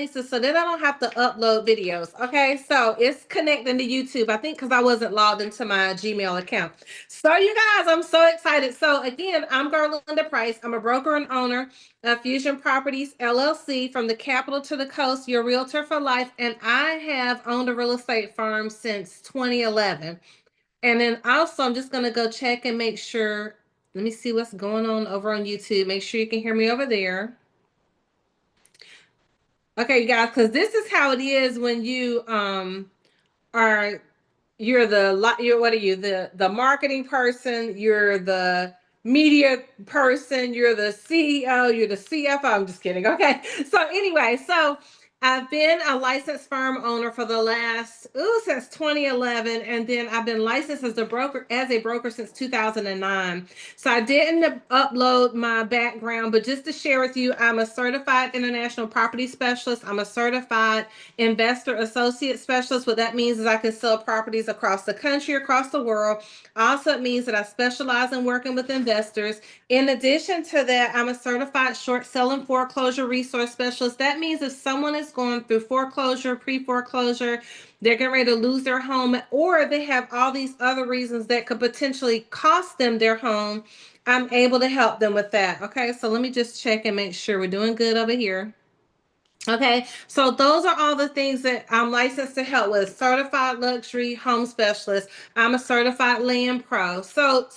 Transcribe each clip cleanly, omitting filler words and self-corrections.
so then I don't have to upload videos. Okay, so it's connecting to YouTube, I think, because I wasn't logged into my Gmail account. So you guys, I'm so excited. So again, I'm Garlinda Price. I'm a broker and owner of Fusion Properties LLC, from the capital to the coast, your realtor for life. And I have owned a real estate firm since 2011. And then also, I'm just gonna go check and make sure. Let me see what's going on over on YouTube. Make sure you can hear me over there. Okay, you guys, because this is how it is when you are you're what are you, the marketing person, you're the media person, you're the CEO, you're the CFO. I'm just kidding. Okay. So anyway, so I've been a licensed firm owner for the last since 2011, and then I've been licensed as a broker since 2009. So I didn't upload my background, but just to share with you, I'm a certified international property specialist. I'm a certified investor associate specialist. What that means is I can sell properties across the country, across the world. Also, it means that I specialize in working with investors. In addition to that, I'm a certified short sale and foreclosure resource specialist. That means if someone is going through foreclosure, pre-foreclosure, they're getting ready to lose their home, or they have all these other reasons that could potentially cost them their home, I'm able to help them with that. Okay, so let me just check and make sure we're doing good over here. Okay, so those are all the things that I'm licensed to help with. Certified luxury home specialist. I'm a certified land pro. So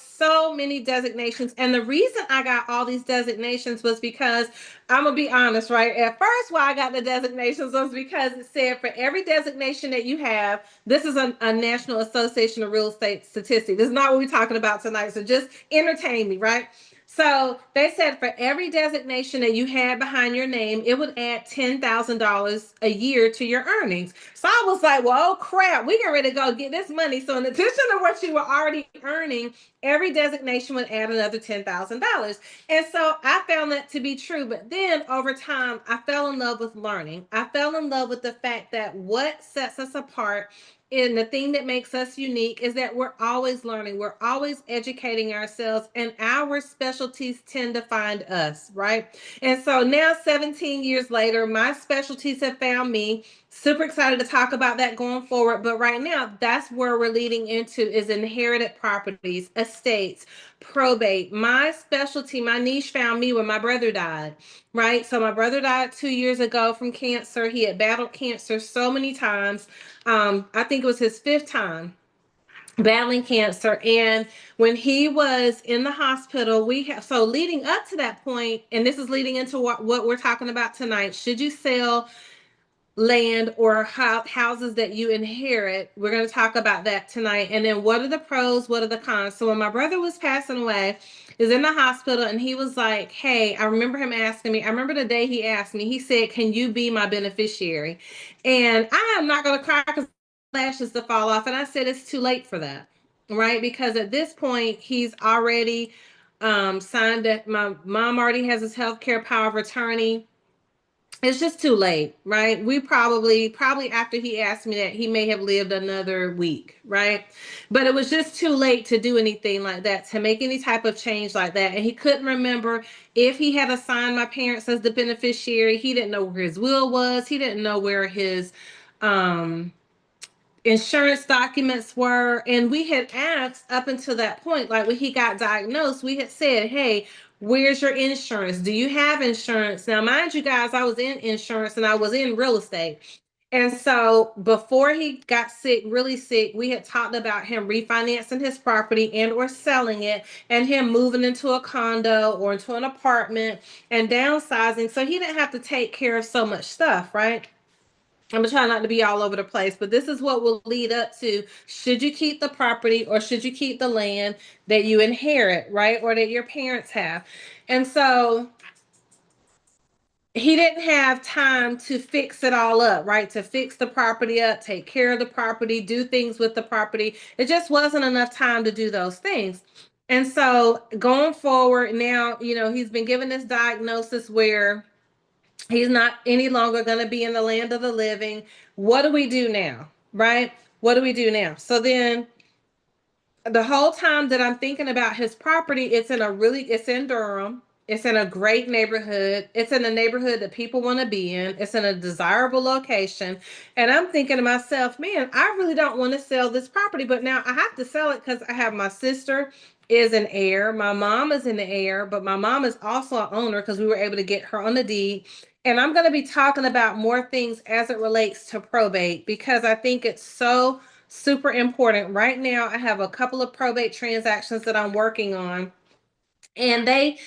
many designations. And the reason I got all these designations was because I'm gonna be honest, right? At first, why I got the designations was because it said for every designation that you have, this is a National Association of Real Estate Statistics. This is not what we're talking about tonight. So just entertain me, right? So they said for every designation that you had behind your name, it would add $10,000 a year to your earnings. So I was like, well, oh crap, we get ready to go get this money. So in addition to what you were already earning, every designation would add another $10,000. And so I found that to be true. But then over time, I fell in love with learning. I fell in love with the fact that what sets us apart and the thing that makes us unique is that we're always learning, we're always educating ourselves, and our specialties tend to find us, right? And so now, 17 years later, my specialties have found me. Super excited to talk about that going forward. But right now, that's where we're leading into is inherited properties, estates, probate. My specialty, my niche found me when my brother died, right? So my brother died 2 years ago from cancer. He had battled cancer so many times. I think it was his fifth time battling cancer. And when he was in the hospital, so leading up to that point, and this is leading into what we're talking about tonight. Should you sell land or houses that you inherit? We're going to talk about that tonight. And then what are the pros? What are the cons? So when my brother was passing away, he was in the hospital, and he was like, hey, I remember him asking me, I remember the day he asked me, he said, can you be my beneficiary? And I am not going to cry because lashes to fall off. And I said, it's too late for that, right? Because at this point, he's already signed that my mom already has his health care power of attorney. It's just too late, right? We probably after he asked me that, he may have lived another week, right? But it was just too late to do anything like that, to make any type of change like that. And he couldn't remember if he had assigned my parents as the beneficiary. He didn't know where his will was. He didn't know where his um insurance documents were. And we had asked up until that point, like when he got diagnosed, we had said, hey, where's your insurance? Do you have insurance? Now, mind you guys, I was in insurance and I was in real estate. And so before he got sick, really sick, we had talked about him refinancing his property and or selling it, and him moving into a condo or into an apartment and downsizing so he didn't have to take care of so much stuff, right? I'm gonna try not to be all over the place, but this is what will lead up to, should you keep the property or should you keep the land that you inherit, right? Or that your parents have. And so he didn't have time to fix it all up, right? To fix the property up, take care of the property, do things with the property. It just wasn't enough time to do those things. And so going forward now, he's been given this diagnosis where he's not any longer going to be in the land of the living. What do we do now? Right? What do we do now? So then the whole time that I'm thinking about his property, it's in Durham. It's in a great neighborhood. It's in a neighborhood that people want to be in. It's in a desirable location. And I'm thinking to myself, man, I really don't want to sell this property, but now I have to sell it because I have my sister is an heir. My mom is an heir, but my mom is also an owner because we were able to get her on the deed. And I'm going to be talking about more things as it relates to probate because I think it's so super important. Right now, I have a couple of probate transactions that I'm working on, and they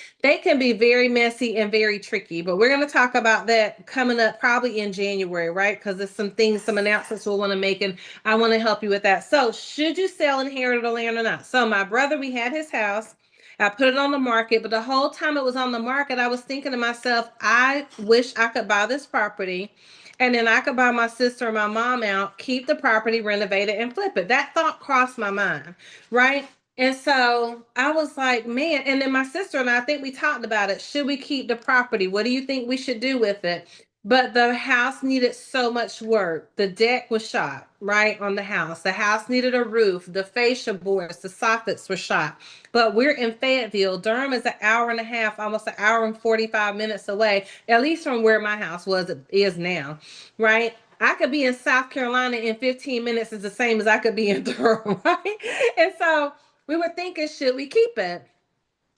can be very messy and very tricky, but we're going to talk about that coming up probably in January, right? Because there's some things, some announcements we'll want to make, and I want to help you with that. So should you sell inherited land or not? So my brother, we had his house. I put it on the market, but the whole time it was on the market, I was thinking to myself, I wish I could buy this property, and then I could buy my sister and my mom out, keep the property, renovate it, and flip it. That thought crossed my mind, right? And so I was like, man, and then my sister and I think we talked about it. Should we keep the property? What do you think we should do with it? But the house needed so much work. The deck was shot, right, on the house. The house needed a roof. The fascia boards, the soffits were shot. But we're in Fayetteville. Durham is an hour and a half, almost an hour and 45 minutes away, at least from where my house was, is now, right? I could be in South Carolina in 15 minutes is the same as I could be in Durham, right? And so we were thinking, should we keep it?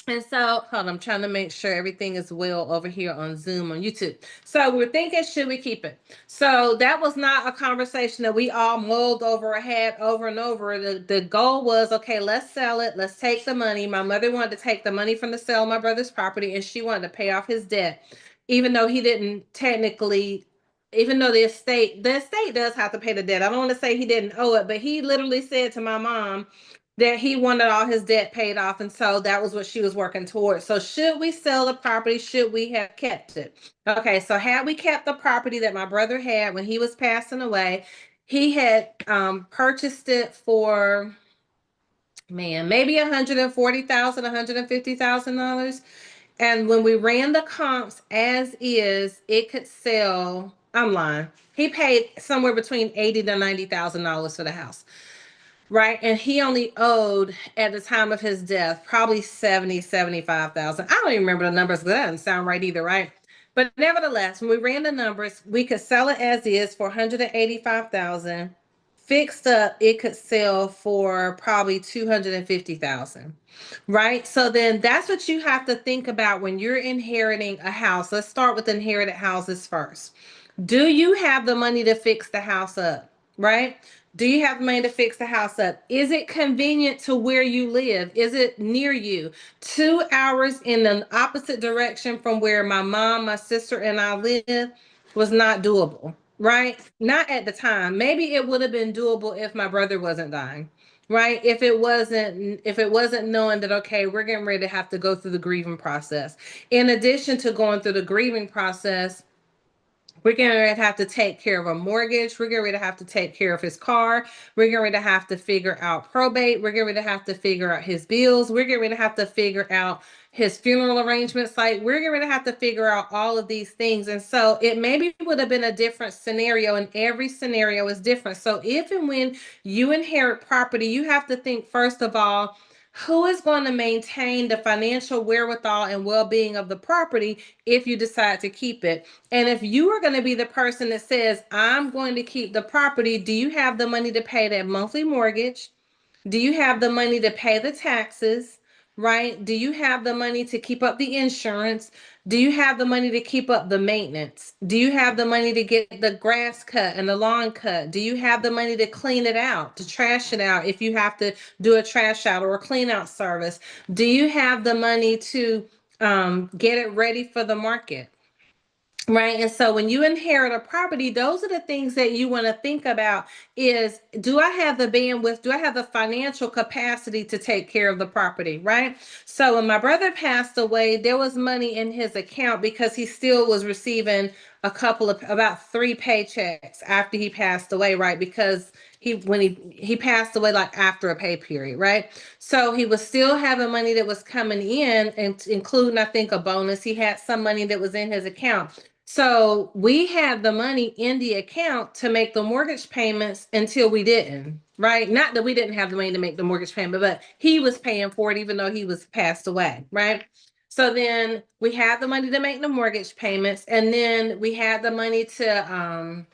And so, hold on, I'm trying to make sure everything is well over here on Zoom on YouTube. So we're thinking, should we keep it? So that was not a conversation that we all mulled over or had over and over. The goal was, okay, let's sell it. Let's take the money. My mother wanted to take the money from the sale of my brother's property, and she wanted to pay off his debt, even though he didn't technically, even though the estate does have to pay the debt. I don't want to say he didn't owe it, but he literally said to my mom that he wanted all his debt paid off, and so that was what she was working towards. So should we sell the property? Should we have kept it? Okay, so had we kept the property that my brother had when he was passing away, he had purchased it for, man, maybe 140,000, $150,000. And when we ran the comps as is, it could sell. I'm lying. He paid somewhere between $80,000 to $90,000 for the house, right? And he only owed at the time of his death probably 70, 75,000. I don't even remember the numbers, but that doesn't sound right either, right? But nevertheless, when we ran the numbers, we could sell it as is for 185,000. Fixed up, it could sell for probably 250,000. Right? So then that's what you have to think about when you're inheriting a house. Let's start with inherited houses first. Do you have the money to fix the house up? Right? Do you have money to fix the house up? Is it convenient to where you live? Is it near you? 2 hours in the opposite direction from where my mom, my sister, and I live was not doable, right? Not at the time. Maybe it would have been doable if my brother wasn't dying, right? If it wasn't knowing that, okay, we're getting ready to have to go through the grieving process. In addition to going through the grieving process, we're going to have to take care of a mortgage. We're going to have to take care of his car. We're going to have to figure out probate. We're going to have to figure out his bills. We're going to have to figure out his funeral arrangements. Like, we're going to have to figure out all of these things. And so it maybe would have been a different scenario, and every scenario is different. So if and when you inherit property, you have to think, first of all, who is going to maintain the financial wherewithal and well-being of the property if you decide to keep it? And if you are going to be the person that says, I'm going to keep the property, do you have the money to pay that monthly mortgage? Do you have the money to pay the taxes? Right? Do you have the money to keep up the insurance? Do you have the money to keep up the maintenance? Do you have the money to get the grass cut and the lawn cut? Do you have the money to clean it out, to trash it out if you have to do a trash out or a clean out service? Do you have the money to get it ready for the market? Right. And so when you inherit a property, those are the things that you want to think about is, do I have the bandwidth? Do I have the financial capacity to take care of the property? Right. So when my brother passed away, there was money in his account because he still was receiving a couple of about 3 paychecks after he passed away. Right. Because he passed away like after a pay period, right? So he was still having money that was coming in, and including, I think, a bonus. He had some money that was in his account. So we had the money in the account to make the mortgage payments until we didn't, right? Not that we didn't have the money to make the mortgage payment, but he was paying for it even though he was passed away, right? So then we had the money to make the mortgage payments, and then we had the money to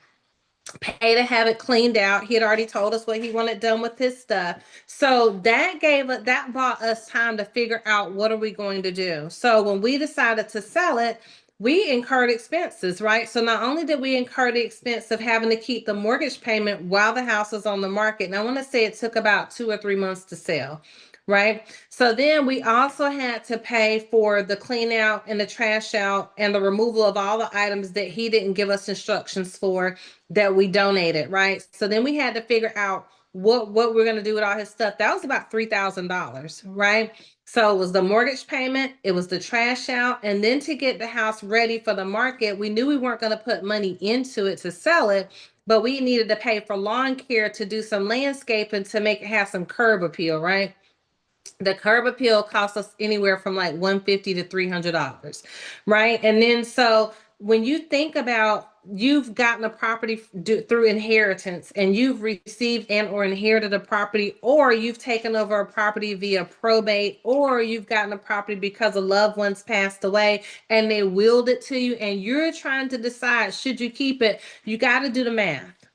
pay to have it cleaned out. He had already told us what he wanted done with his stuff. So that bought us time to figure out what are we going to do. So when we decided to sell it, we incurred expenses, right? So not only did we incur the expense of having to keep the mortgage payment while the house was on the market, and I want to say it took about 2 or 3 months to sell, right? So then we also had to pay for the clean out and the trash out and the removal of all the items that he didn't give us instructions for that we donated, right? So then we had to figure out what we're going to do with all his stuff. That was about $3,000, right? So it was the mortgage payment, it was the trash out, and then to get the house ready for the market, we knew we weren't going to put money into it to sell it, but we needed to pay for lawn care to do some landscaping to make it have some curb appeal, right? The curb appeal costs us anywhere from like 150 to $300, right? And then so when you think about you've gotten a property through inheritance, and you've received and or inherited a property, or you've taken over a property via probate, or you've gotten a property because a loved one's passed away and they willed it to you, and you're trying to decide should you keep it, you got to do the math,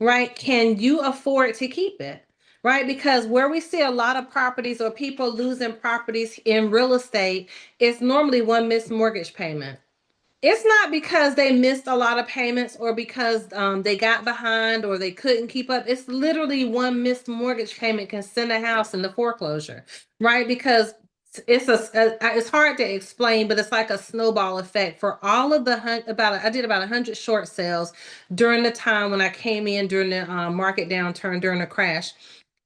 right? Can you afford to keep it? Right? Because where we see a lot of properties or people losing properties in real estate, it's normally one missed mortgage payment. It's not because they missed a lot of payments or because they got behind or they couldn't keep up. It's literally one missed mortgage payment can send a house into foreclosure, right? Because it's hard to explain, but it's like a snowball effect for all of the I did about 100 short sales during the time when I came in during the market downturn during the crash.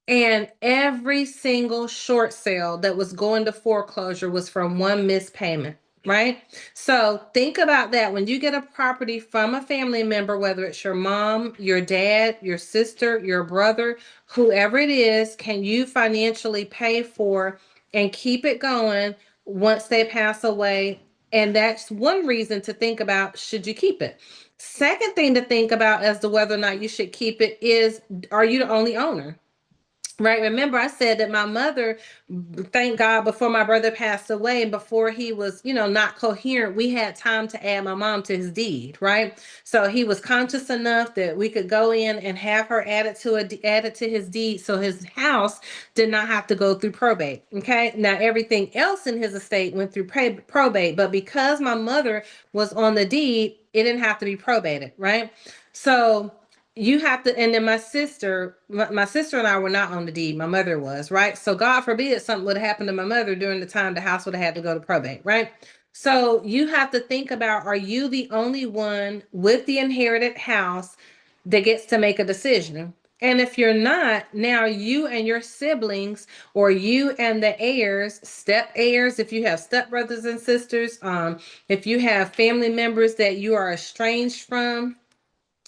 And every single short sale that was going to foreclosure was from one missed payment, right? So think about that. When you get a property from a family member, whether it's your mom, your dad, your sister, your brother, whoever it is, can you financially pay for and keep it going once they pass away? And that's one reason to think about, should you keep it? Second thing to think about as to whether or not you should keep it is, are you the only owner? Right. Remember, I said that my mother, thank God, before my brother passed away and before he was, not coherent, we had time to add my mom to his deed. Right. So he was conscious enough that we could go in and have her added to his deed. So his house did not have to go through probate. Okay. Now, everything else in his estate went through probate. But because my mother was on the deed, it didn't have to be probated. Right. So you have to, and then my sister and I were not on the deed. My mother was, right? So God forbid something would have happened to my mother during the time the house would have had to go to probate, right? So you have to think about, are you the only one with the inherited house that gets to make a decision? And if you're not, now you and your siblings, or you and the heirs, step heirs, if you have step brothers and sisters, if you have family members that you are estranged from,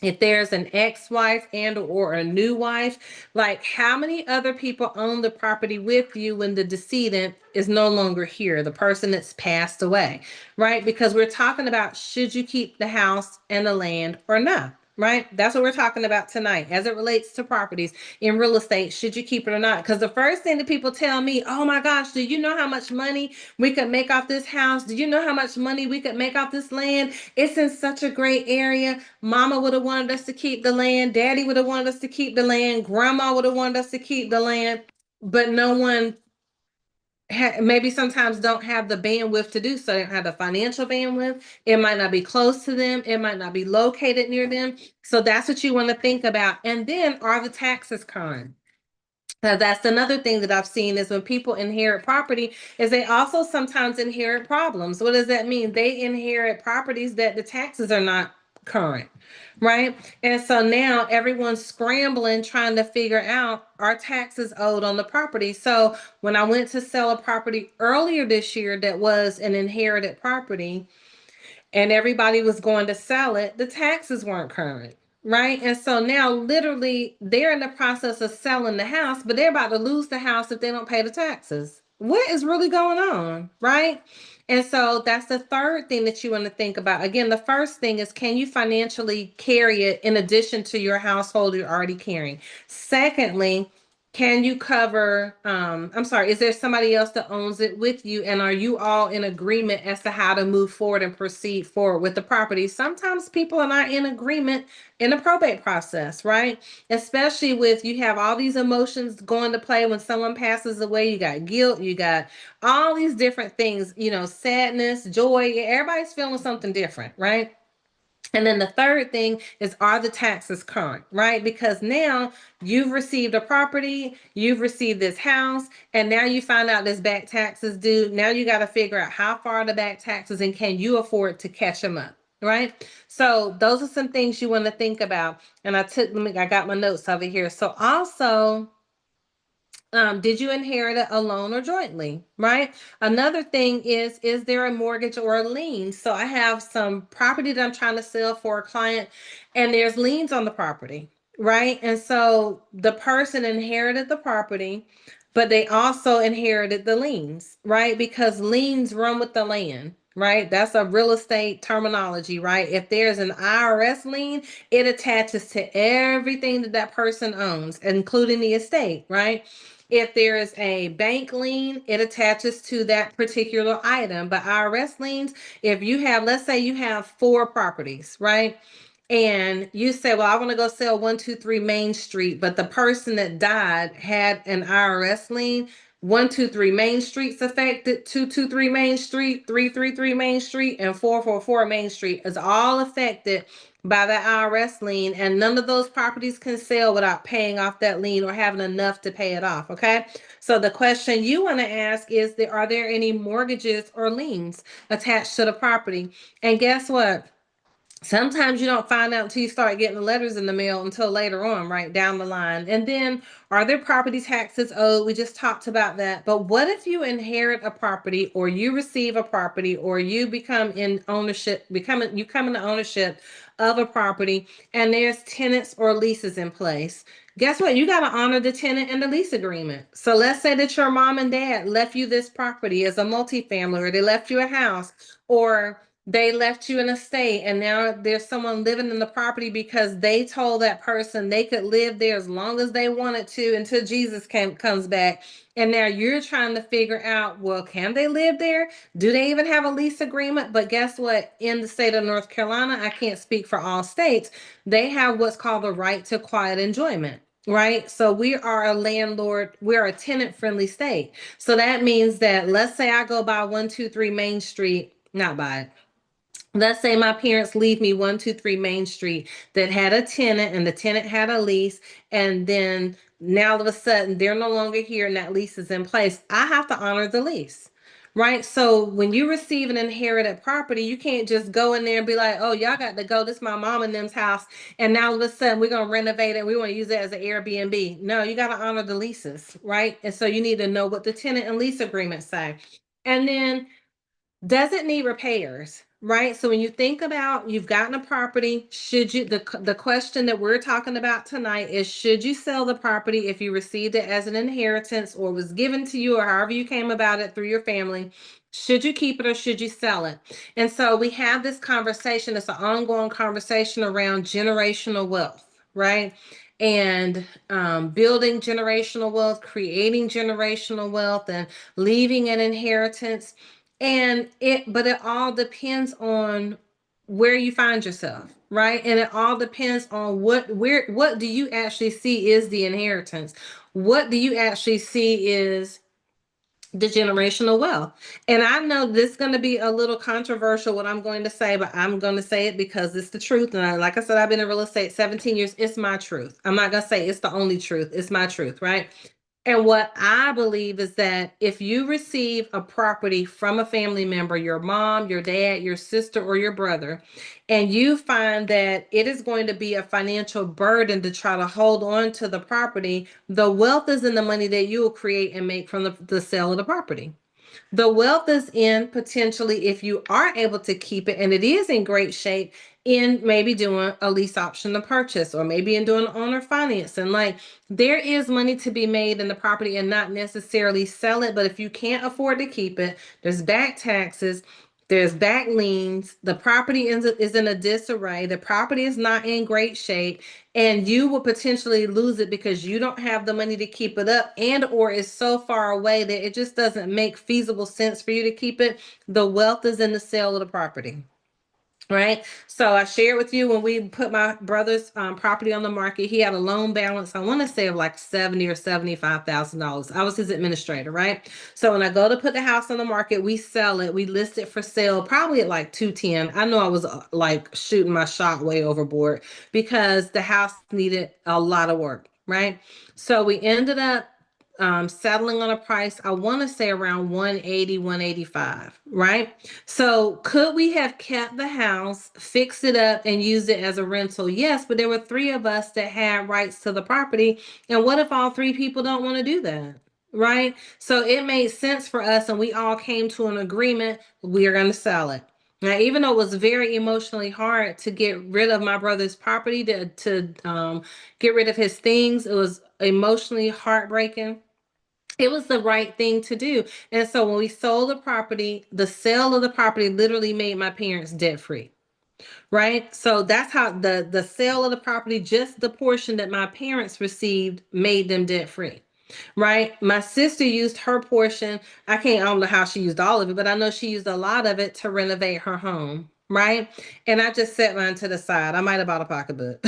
if there's an ex-wife and or a new wife, like how many other people own the property with you when the decedent is no longer here, the person that's passed away, right? Because we're talking about, should you keep the house and the land or not? Right? That's what we're talking about tonight as it relates to properties in real estate. Should you keep it or not? Because the first thing that people tell me, oh my gosh, do you know how much money we could make off this house? Do you know how much money we could make off this land? It's in such a great area. Mama would have wanted us to keep the land. Daddy would have wanted us to keep the land. Grandma would have wanted us to keep the land. But no one maybe sometimes don't have the bandwidth to do so. They don't have the financial bandwidth. It might not be close to them. It might not be located near them. So that's what you want to think about. And then, are the taxes current? That's another thing that I've seen is when people inherit property, is they also sometimes inherit problems. What does that mean? They inherit properties that the taxes are not current, right? And so now everyone's scrambling trying to figure out, are taxes owed on the property? So when I went to sell a property earlier this year that was an inherited property, and everybody was going to sell it, the taxes weren't current. Right. And so now literally they're in the process of selling the house, but they're about to lose the house if they don't pay the taxes. What is really going on? Right. And so that's the third thing that you want to think about. Again, the first thing is, can you financially carry it in addition to your household you're already carrying? Secondly, Can you cover, I'm sorry, is there somebody else that owns it with you? And are you all in agreement as to how to move forward and proceed forward with the property? Sometimes people are not in agreement in the probate process, right? Especially with you have all these emotions going to play when someone passes away. You got guilt, you got all these different things, sadness, joy. Everybody's feeling something different, right? And then the third thing is, are the taxes current, right? Because now you've received a property, you've received this house, and now you find out there's back taxes due. Now you got to figure out how far are the back taxes and can you afford to catch them up, right? So those are some things you want to think about. And I got my notes over here. So also, did you inherit it alone or jointly, right? Another thing is there a mortgage or a lien? So I have some property that I'm trying to sell for a client, and there's liens on the property, right? And so the person inherited the property, but they also inherited the liens, right? Because liens run with the land, right? That's a real estate terminology, right? If there's an IRS lien, it attaches to everything that that person owns, including the estate, right? If there is a bank lien, it attaches to that particular item. But IRS liens, if you have, let's say you have four properties, right? And you say, well, I want to go sell 123 Main Street, but the person that died had an IRS lien. 123 Main Street's affected, 223 Main Street, 333 Main Street, and 444 Main Street is all affected by the IRS lien, and none of those properties can sell without paying off that lien or having enough to pay it off. Okay. So the question you want to ask is, are there any mortgages or liens attached to the property? And guess what? Sometimes you don't find out until you start getting the letters in the mail until later on, right down the line. And then, are there property taxes owed? We just talked about that. But what if you inherit a property, or you receive a property, or you become in ownership, you come into ownership of a property, and there's tenants or leases in place? Guess what? You got to honor the tenant and the lease agreement. So let's say that your mom and dad left you this property as a multifamily, or they left you a house, or they left you an estate, and now there's someone living in the property because they told that person they could live there as long as they wanted to until Jesus comes back. And now you're trying to figure out, well, can they live there? Do they even have a lease agreement? But guess what? In the state of North Carolina, I can't speak for all states, they have what's called the right to quiet enjoyment. Right. So we are a landlord, we're a tenant friendly state. So that means that, let's say I go by 123 Main Street, not by it. Let's say my parents leave me 123 Main Street that had a tenant, and the tenant had a lease, and then now all of a sudden they're no longer here and that lease is in place. I have to honor the lease. Right. So when you receive an inherited property, you can't just go in there and be like, oh, y'all got to go. This is my mom and them's house. And now all of a sudden we're going to renovate it. We want to use it as an Airbnb. No, you got to honor the leases. Right. And so you need to know what the tenant and lease agreements say. And then, does it need repairs? Right. So when you think about, you've gotten a property, should you, the question that we're talking about tonight is, should you sell the property if you received it as an inheritance or was given to you, or however you came about it through your family? Should you keep it or should you sell it? And so we have this conversation. It's an ongoing conversation around generational wealth, right? And building generational wealth, creating generational wealth, and leaving an inheritance. But it all depends on where you find yourself, right? And it all depends on what do you actually see is the inheritance? What do you actually see is the generational wealth? And I know this is going to be a little controversial what I'm going to say, but I'm going to say it because it's the truth. And like I said, I've been in real estate 17 years. It's my truth. I'm not going to say it's the only truth. It's my truth, right? And what I believe is that if you receive a property from a family member, your mom, your dad, your sister, or your brother, and you find that it is going to be a financial burden to try to hold on to the property, the wealth is in the money that you will create and make from the sale of the property. The wealth is in, potentially, if you are able to keep it and it is in great shape, in maybe doing a lease option to purchase, or maybe in doing owner financing. Like, there is money to be made in the property and not necessarily sell it. But if you can't afford to keep it, there's back taxes. There's back liens. The property is in a disarray. The property is not in great shape, and you will potentially lose it because you don't have the money to keep it up, and or it's so far away that it just doesn't make feasible sense for you to keep it. The wealth is in the sale of the property. Right. So I shared with you when we put my brother's property on the market, he had a loan balance, I want to say of like 70 or $75,000. I was his administrator, right? So when I go to put the house on the market, we sell it, we list it for sale, probably at like 210. I know I was like shooting my shot way overboard because the house needed a lot of work, right? So we ended up settling on a price, I want to say around 180, 185, right? So could we have kept the house, fixed it up, and used it as a rental? Yes, but there were three of us that had rights to the property. And what if all three people don't want to do that? Right? So it made sense for us, and we all came to an agreement we are going to sell it. Now, even though it was very emotionally hard to get rid of my brother's property, to get rid of his things, it was emotionally heartbreaking. It was the right thing to do. And so when we sold the property, the sale of the property literally made my parents debt free. Right? So that's how the sale of the property, just the portion that my parents received, made them debt free. Right? My sister used her portion. I don't know how she used all of it, but I know she used a lot of it to renovate her home. Right? And I just set mine to the side. I might have bought a pocketbook.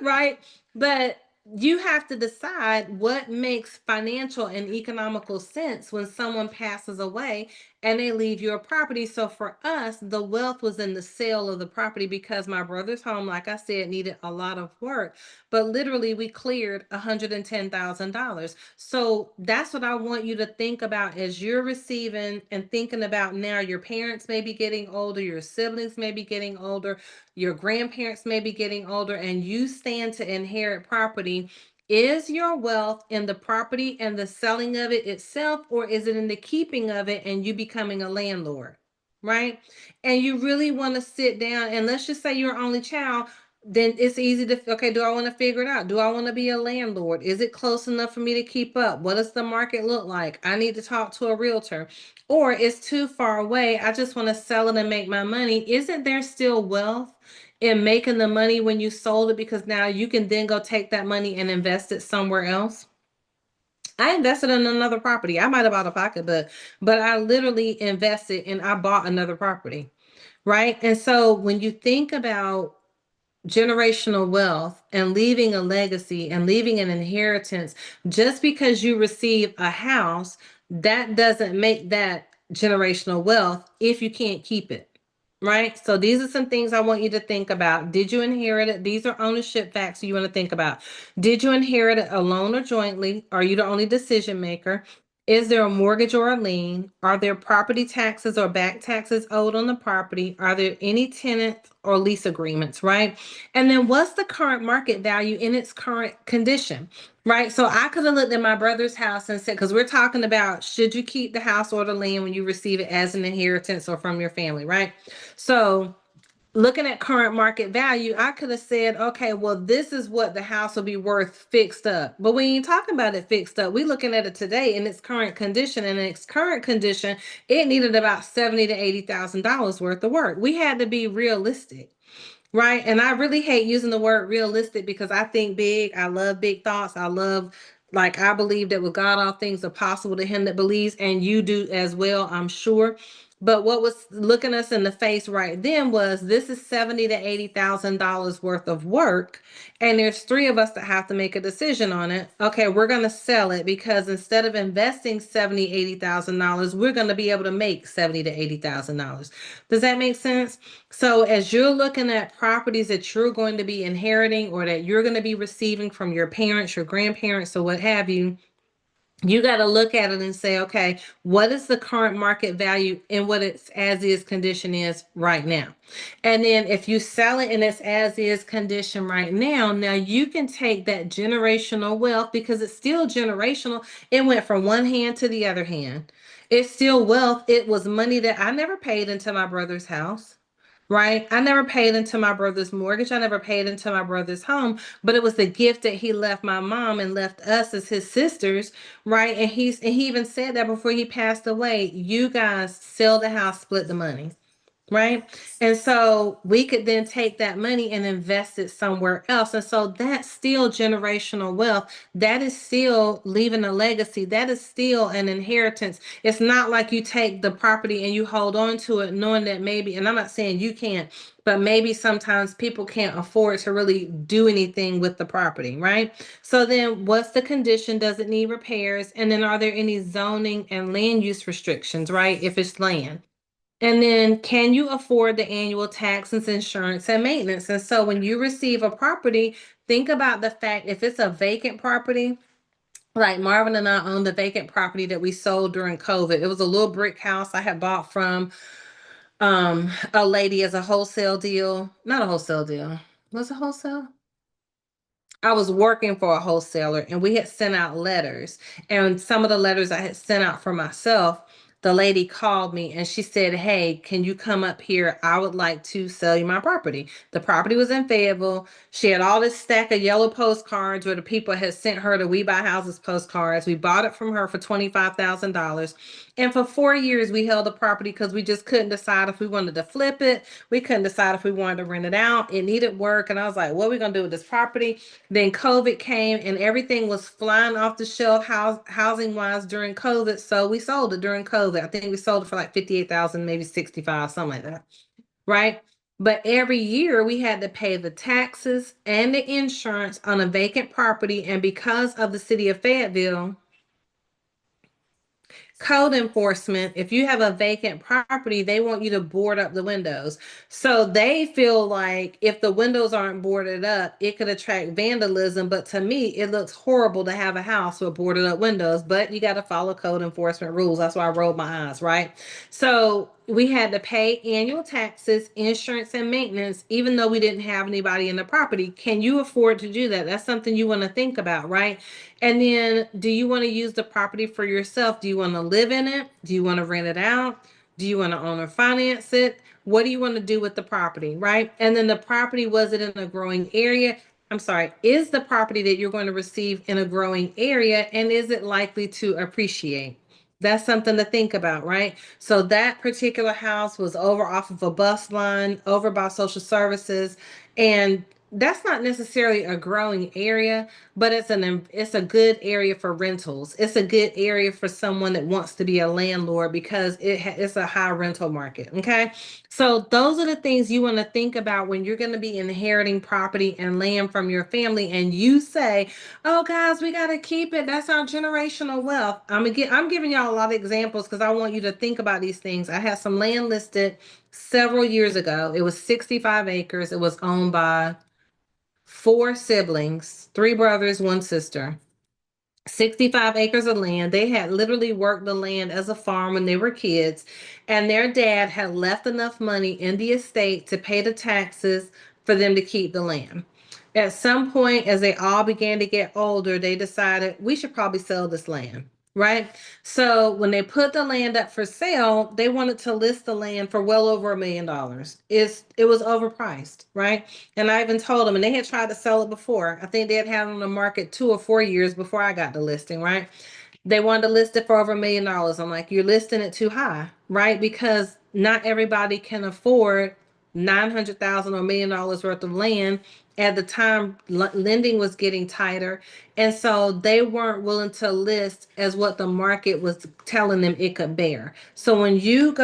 Right? But you have to decide what makes financial and economical sense when someone passes away and they leave your property. So for us, the wealth was in the sale of the property because my brother's home, like I said, needed a lot of work. But literally, we cleared $110,000. So that's what I want you to think about as you're receiving and thinking about now. Your parents may be getting older, your siblings may be getting older, your grandparents may be getting older, and you stand to inherit property. Is your wealth in the property and the selling of it itself, or is it in the keeping of it and you becoming a landlord? Right? And you really want to sit down, and let's just say you're only child, then it's easy to, okay, do I want to figure it out? Do I want to be a landlord? Is it close enough for me to keep up? What does the market look like? I need to talk to a realtor. Or it's too far away. I just want to sell it and make my money. Isn't there still wealth in making the money when you sold it, because now you can then go take that money and invest it somewhere else? I invested in another property. I might have bought a pocketbook, but I literally invested and I bought another property. Right. And so when you think about generational wealth and leaving a legacy and leaving an inheritance, just because you receive a house, that doesn't make that generational wealth if you can't keep it. Right? So these are some things I want you to think about. Did you inherit it? These are ownership facts you want to think about. Did you inherit it alone or jointly? Are you the only decision maker? Is there a mortgage or a lien? Are there property taxes or back taxes owed on the property? Are there any tenant or lease agreements, right? And then what's the current market value in its current condition, right? So I could have looked at my brother's house and said, because we're talking about should you keep the house or the land when you receive it as an inheritance or from your family, right? So looking at current market value, I could have said, okay, well, this is what the house will be worth fixed up. But when you're talking about it fixed up, we're looking at it today in its current condition. And in its current condition, it needed about $70 to $80,000 worth of work. We had to be realistic. Right. And I really hate using the word realistic because I think big. I love big thoughts. I believe that with God, all things are possible to him that believes, and you do as well, I'm sure. But what was looking us in the face right then was this is 70 to $80,000 worth of work. And there's three of us that have to make a decision on it. Okay, we're going to sell it because instead of investing 70, $80,000, we're going to be able to make 70 to $80,000. Does that make sense? So as you're looking at properties that you're going to be inheriting or that you're going to be receiving from your parents, your grandparents, or what have you got to look at it and say, okay, what is the current market value and what its as is condition is right now? And then if you sell it in its as is condition right now, now you can take that generational wealth because it's still generational. It went from one hand to the other hand. It's still wealth. It was money that I never paid into my brother's house. right? I never paid into my brother's mortgage. I never paid into my brother's home, but it was the gift that he left my mom and left us as his sisters, right? And he even said that before he passed away, you guys sell the house, split the money. Right. And so we could then take that money and invest it somewhere else. And so that's still generational wealth. That is still leaving a legacy. That is still an inheritance. It's not like you take the property and you hold on to it knowing that maybe, and I'm not saying you can't, but maybe sometimes people can't afford to really do anything with the property. Right. So then what's the condition? Does it need repairs? And then are there any zoning and land use restrictions? Right. If it's land. And then, can you afford the annual taxes, insurance, and maintenance? And so, when you receive a property, think about the fact if it's a vacant property, like Marvin and I own the vacant property that we sold during COVID. It was a little brick house I had bought from a lady as a wholesale deal. Not a wholesale deal. Was it wholesale? I was working for a wholesaler and we had sent out letters. And some of the letters I had sent out for myself, the lady called me and she said, "Hey, can you come up here? I would like to sell you my property." The property was in Fayetteville. She had all this stack of yellow postcards where the people had sent her the We Buy Houses postcards. We bought it from her for $25,000. And for 4 years, we held the property because we just couldn't decide if we wanted to flip it. We couldn't decide if we wanted to rent it out. It needed work. And I was like, what are we going to do with this property? Then COVID came and everything was flying off the shelf housing wise during COVID. So we sold it during COVID. I think we sold it for like 58,000, maybe 65, something like that. Right. But every year we had to pay the taxes and the insurance on a vacant property. And because of the city of Fayetteville, code enforcement, if you have a vacant property, they want you to board up the windows. So they feel like if the windows aren't boarded up, it could attract vandalism. But to me, it looks horrible to have a house with boarded up windows, but you got to follow code enforcement rules. That's why I rolled my eyes, right? So we had to pay annual taxes, insurance, and maintenance, even though we didn't have anybody in the property. Can you afford to do that? That's something you want to think about, right? And then, do you want to use the property for yourself? Do you want to live in it? Do you want to rent it out? Do you want to own or finance it? What do you want to do with the property, right? And then the property, was it in a growing area? I'm sorry, is the property that you're going to receive in a growing area and is it likely to appreciate? That's something to think about, right? So that particular house was over off of a bus line, over by social services, and that's not necessarily a growing area, but it's a good area for rentals. It's a good area for someone that wants to be a landlord because it's a high rental market. Okay, so those are the things you want to think about when you're going to be inheriting property and land from your family, and you say, "Oh, guys, we got to keep it. That's our generational wealth." I'm giving y'all a lot of examples because I want you to think about these things. I had some land listed several years ago. It was 65 acres. It was owned by four siblings, three brothers, one sister. 65 acres of land. They had literally worked the land as a farm when they were kids, and their dad had left enough money in the estate to pay the taxes for them to keep the land. At some point, as they all began to get older, they decided we should probably sell this land, right? So when they put the land up for sale, they wanted to list the land for well over $1 million. It was overpriced, right? And I even told them, and they had tried to sell it before. I think they had had it on the market 2 or 4 years before I got the listing, right? They wanted to list it for over $1 million. I'm like, you're listing it too high, right? Because not everybody can afford 900,000 or $1 million worth of land. At the time, lending was getting tighter, and so they weren't willing to list as what the market was telling them it could bear. So when you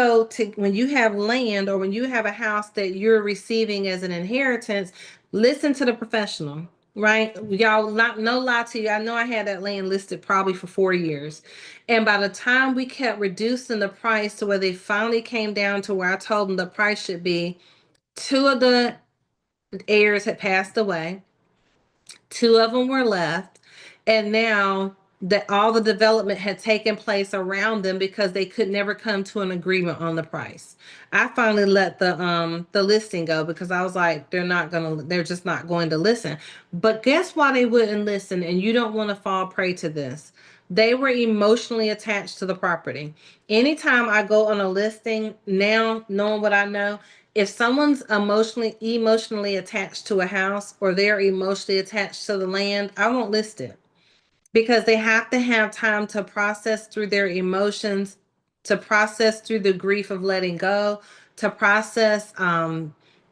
have land or when you have a house that you're receiving as an inheritance, listen to the professional. Right, y'all, not no lie to you. I know I had that land listed probably for 4 years, and by the time we kept reducing the price to where they finally came down to where I told them the price should be, two of the heirs had passed away. Two of them were left, and now that all the development had taken place around them because they could never come to an agreement on the price. I finally let the listing go because I was like, they're just not going to listen. But guess why they wouldn't listen? And you don't want to fall prey to this. They were emotionally attached to the property. Anytime I go on a listing now, knowing what I know, If someone's emotionally attached to a house, or they're emotionally attached to the land, I won't list it, because they have to have time to process through their emotions, to process through the grief of letting go, to process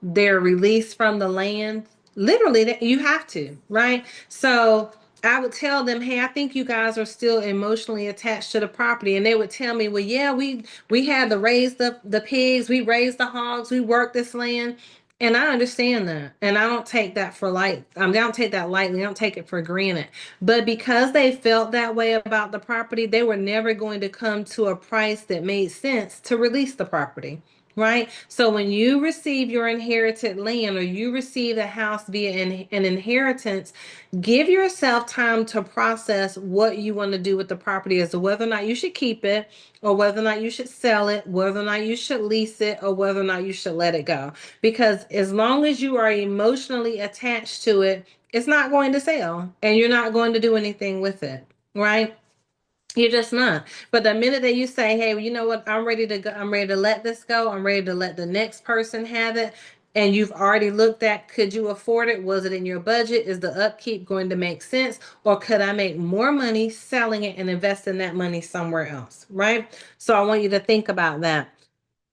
their release from the land. Literally, you have to, right? So I would tell them, hey, I think you guys are still emotionally attached to the property. And they would tell me, well, yeah, we had to raise the pigs, we raised the hogs, we worked this land. And I understand that. And I don't take that for light. I don't take that lightly. I don't take it for granted. But because they felt that way about the property, they were never going to come to a price that made sense to release the property. Right. So when you receive your inherited land, or you receive a house via an inheritance, give yourself time to process what you want to do with the property, as to whether or not you should keep it, or whether or not you should sell it, whether or not you should lease it, or whether or not you should let it go. Because as long as you are emotionally attached to it, it's not going to sell, and you're not going to do anything with it. Right. You're just not. But the minute that you say, hey, well, you know what, I'm ready to go, I'm ready to let this go, I'm ready to let the next person have it, and you've already looked at, could you afford it? Was it in your budget? Is the upkeep going to make sense? Or could I make more money selling it and investing that money somewhere else? Right. So I want you to think about that.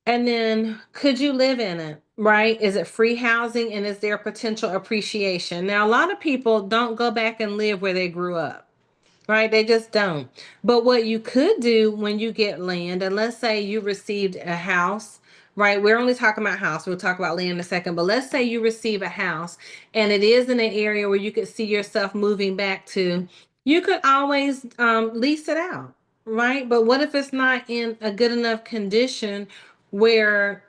And then, could you live in it? Right? Is it free housing, and is there potential appreciation? Now, a lot of people don't go back and live where they grew up. Right? They just don't. But what you could do when you get land, and let's say you received a house, right? We're only talking about house. We'll talk about land in a second. But let's say you receive a house, and it is in an area where you could see yourself moving back to. You could always lease it out, right? But what if it's not in a good enough condition where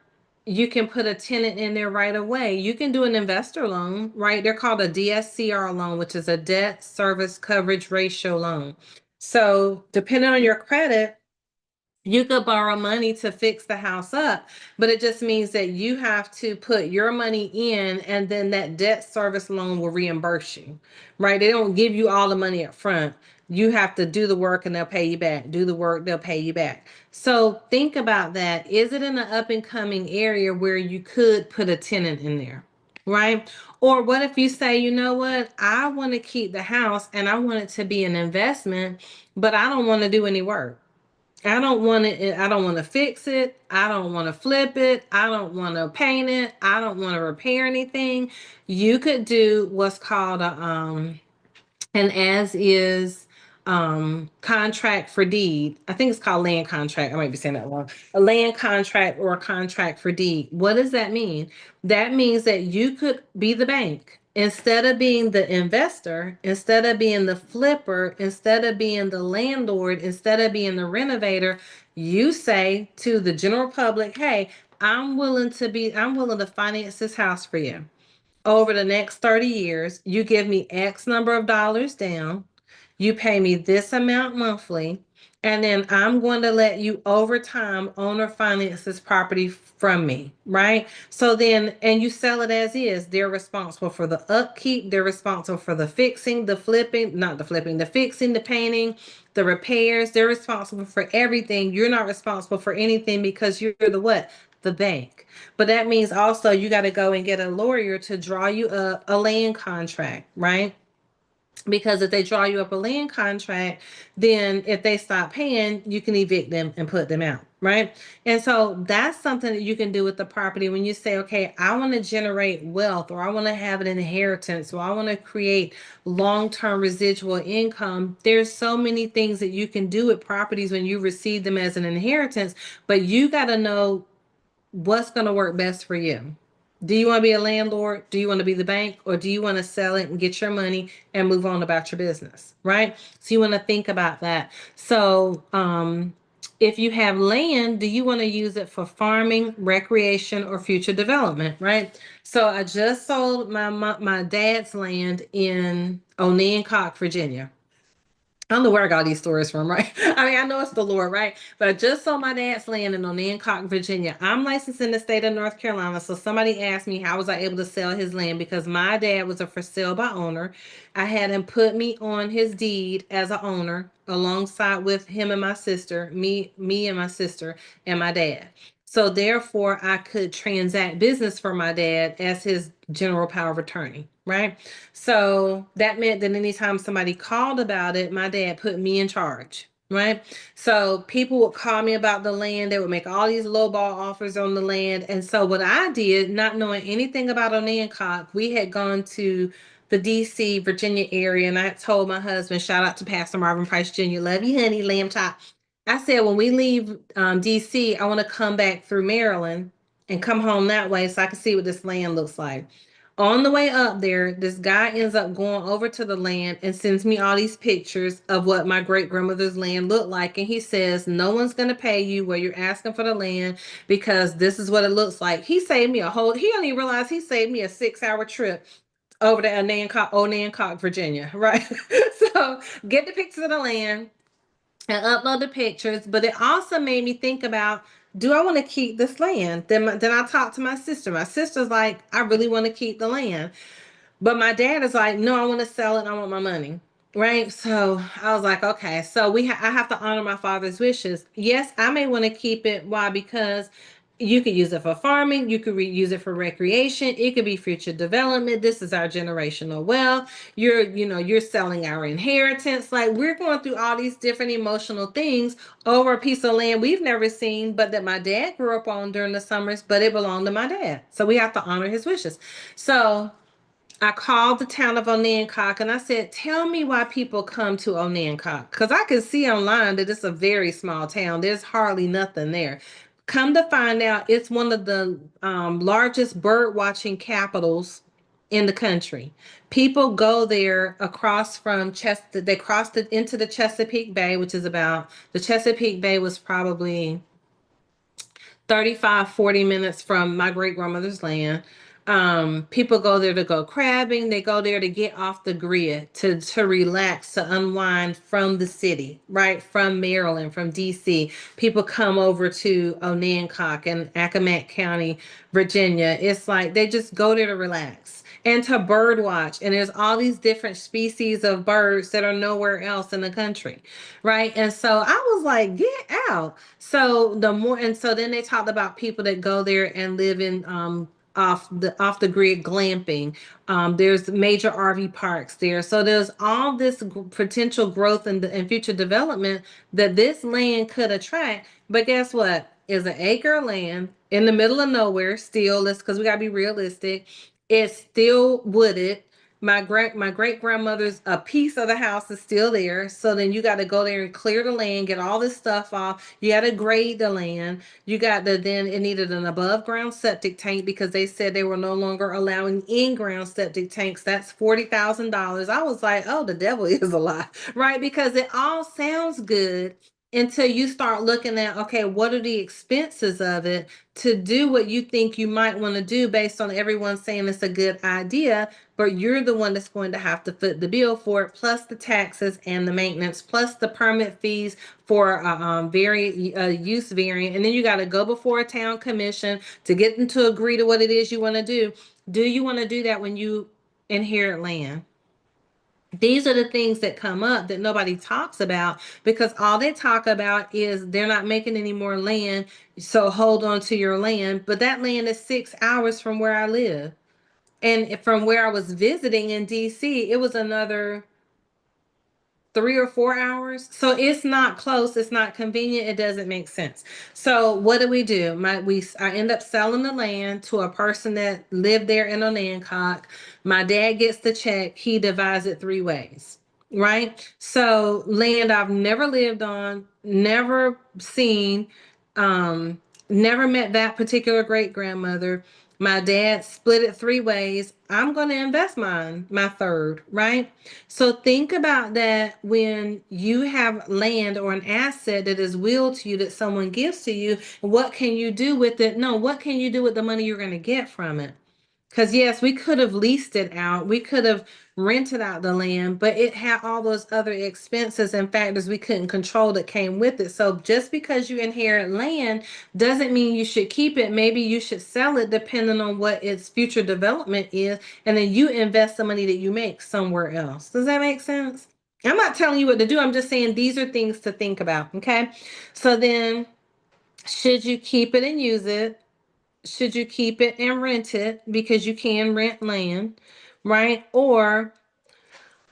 you can put a tenant in there right away? You can do an investor loan, right? They're called a DSCR loan, which is a debt service coverage ratio loan. So depending on your credit, you could borrow money to fix the house up, but it just means that you have to put your money in, and then that debt service loan will reimburse you, right? They don't give you all the money up front. You have to do the work and they'll pay you back. Do the work, they'll pay you back. So think about that. Is it in an up and coming area where you could put a tenant in there? Right? Or what if you say, you know what, I want to keep the house and I want it to be an investment, but I don't want to do any work. I don't want to fix it. I don't want to flip it. I don't want to paint it. I don't want to repair anything. You could do what's called a an as is contract for deed. I think it's called land contract. I might be saying that wrong. A land contract or a contract for deed. What does that mean? That means that you could be the bank. Instead of being the investor, instead of being the flipper, instead of being the landlord, instead of being the renovator, you say to the general public, hey, I'm willing to finance this house for you over the next 30 years. You give me X number of dollars down, you pay me this amount monthly, and then I'm going to let you over time owner finance this property from me, right? So then, and you sell it as is. They're responsible for the upkeep, they're responsible for the fixing, the flipping, not the flipping, the fixing, the painting, the repairs. They're responsible for everything. You're not responsible for anything, because you're the what? The bank. But that means also you got to go and get a lawyer to draw you up a land contract, right? Because if they draw you up a land contract, then if they stop paying, you can evict them and put them out, right? And so that's something that you can do with the property when you say, okay, I want to generate wealth, or I want to have an inheritance, or I want to create long-term residual income. There's so many things that you can do with properties when you receive them as an inheritance, but you got to know what's going to work best for you. Do you want to be a landlord? Do you want to be the bank? Or do you want to sell it and get your money and move on about your business? Right? So you want to think about that. So, if you have land, do you want to use it for farming, recreation, or future development? Right? So I just sold my dad's land in Onioncock, Virginia. I don't know where I got these stories from, right? I mean, I know it's the Lord, right? But I just saw my dad's land in Onioncock, Virginia. I'm licensed in the state of North Carolina. So somebody asked me how was I able to sell his land, because my dad was a for sale by owner. I had him put me on his deed as a owner alongside with him and my sister, me and my sister and my dad. So therefore, I could transact business for my dad as his general power of attorney, right? So that meant that anytime somebody called about it, my dad put me in charge, right? So people would call me about the land. They would make all these lowball offers on the land. And so what I did, not knowing anything about Onancock, we had gone to the DC, Virginia area, and I told my husband, shout out to Pastor Marvin Price Jr., love you, honey, lamb chop. I said, when we leave DC, I want to come back through Maryland and come home that way so I can see what this land looks like. On the way up there, this guy ends up going over to the land and sends me all these pictures of what my great grandmother's land looked like. And he says, no one's going to pay you where you're asking for the land because this is what it looks like. He saved me he don't even realize he saved me a 6 hour trip over to Onancock, Virginia, right? So get the pictures of the land and upload the pictures. But it also made me think about, do I want to keep this land? Then I talked to my sister. My sister's like, I really want to keep the land. But my dad is like, no, I want to sell it. I want my money. Right. So I was like, okay, so I have to honor my father's wishes. Yes, I may want to keep it. Why? Because you could use it for farming. You could use it for recreation. It could be future development. This is our generational wealth. You're selling our inheritance. Like, we're going through all these different emotional things over a piece of land we've never seen, but that my dad grew up on during the summers, but it belonged to my dad. So we have to honor his wishes. So I called the town of Onancock and I said, tell me why people come to Onancock. Because I can see online that it's a very small town. There's hardly nothing there. Come to find out, it's one of the largest bird watching capitals in the country. People go there across from Chester. They crossed it into the Chesapeake Bay, the Chesapeake Bay was probably 35, 40 minutes from my great grandmother's land. People go there to go crabbing. They go there to get off the grid, to relax, to unwind from the city, right? From Maryland, from DC. People come over to Onancock and Accomack County, Virginia. It's like they just go there to relax and to bird watch. And there's all these different species of birds that are nowhere else in the country, right? And so I was like, get out. So then they talked about people that go there and live in off the grid glamping. There's major RV parks there. So there's all this potential growth and future development that this land could attract. But guess what? Is an acre of land in the middle of nowhere still. Let's because we gotta be realistic. It's still wooded. My great grandmother's a piece of the house is still there. So then you got to go there and clear the land, get all this stuff off. You got to grade the land. Then it needed an above ground septic tank because they said they were no longer allowing in ground septic tanks. That's $40,000. I was like, oh, the devil is a lie, right? Because it all sounds good until you start looking at, okay, what are the expenses of it to do what you think you might want to do based on everyone saying it's a good idea, but you're the one that's going to have to foot the bill for it, plus the taxes and the maintenance, plus the permit fees for use variant. And then you got to go before a town commission to get them to agree to what it is you want to do. Do you want to do that when you inherit land? These are the things that come up that nobody talks about because all they talk about is they're not making any more land. So hold on to your land. But that land is 6 hours from where I live. And from where I was visiting in DC, it was another 3 or 4 hours. So it's not close. It's not convenient. It doesn't make sense. So what do? I end up selling the land to a person that lived there in Onancock. My dad gets the check. He divides it 3 ways. Right. So land I've never lived on, never seen, never met that particular great grandmother. My dad split it 3 ways. I'm going to invest my third, right? So think about that when you have land or an asset that is willed to you that someone gives to you. What can you do with it? No, what can you do with the money you're going to get from it? Because yes, we could have leased it out. We could have rented out the land, but it had all those other expenses and factors we couldn't control that came with it. So just because you inherit land doesn't mean you should keep it. Maybe you should sell it depending on what its future development is, and then you invest the money that you make somewhere else. Does that make sense? I'm not telling you what to do. I'm just saying these are things to think about. Okay. So then Should you keep it and use it? Should you keep it and rent it because you can rent land, right? Or